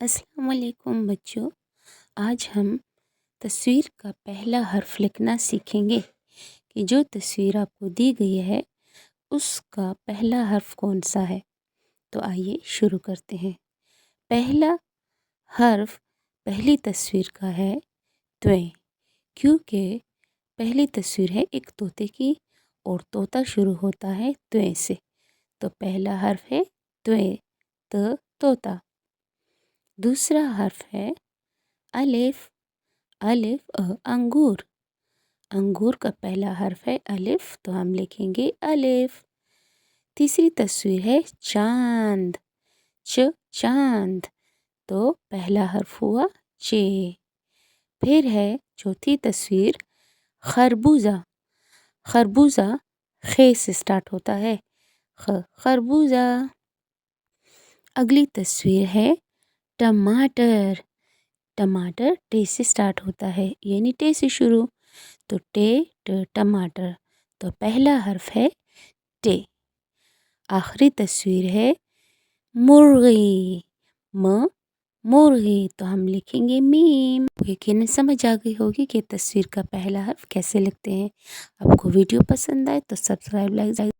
السلام علیکم بچوں، آج ہم تصویر کا پہلا حرف لکھنا سیکھیں گے کہ جو تصویر آپ کو دی گئی ہے اس کا پہلا حرف کون سا ہے۔ تو آئیے شروع کرتے ہیں۔ پہلا حرف پہلی تصویر کا ہے تویں، کیونکہ پہلی تصویر ہے ایک طوطے کی اور طوطا شروع ہوتا ہے تویں سے، تو پہلا حرف ہے تویں، طوطا۔ دوسرا حرف ہے الف، انگور۔ انگور کا پہلا حرف ہے الف، تو ہم لکھیں گے الف۔ تیسری تصویر ہے چاند، چاند، تو پہلا حرف ہوا چ۔ پھر ہے چوتھی تصویر خربوزہ، خربوزہ خ سے سٹارٹ ہوتا ہے، خربوزہ۔ اگلی تصویر ہے ٹماٹر، ٹماٹر ٹے سے سٹارٹ ہوتا ہے، یعنی ٹے سے شروع، تو ٹماٹر، تو پہلا حرف ہے ٹے۔ آخری تصویر ہے مرغی، مرغی، تو ہم لکھیں گے میم۔ یقیناً سمجھ آ گئی ہوگی کہ تصویر کا پہلا حرف کیسے لکھتے ہیں۔ آپ کو ویڈیو پسند آئے تو سبسکرائب، لائک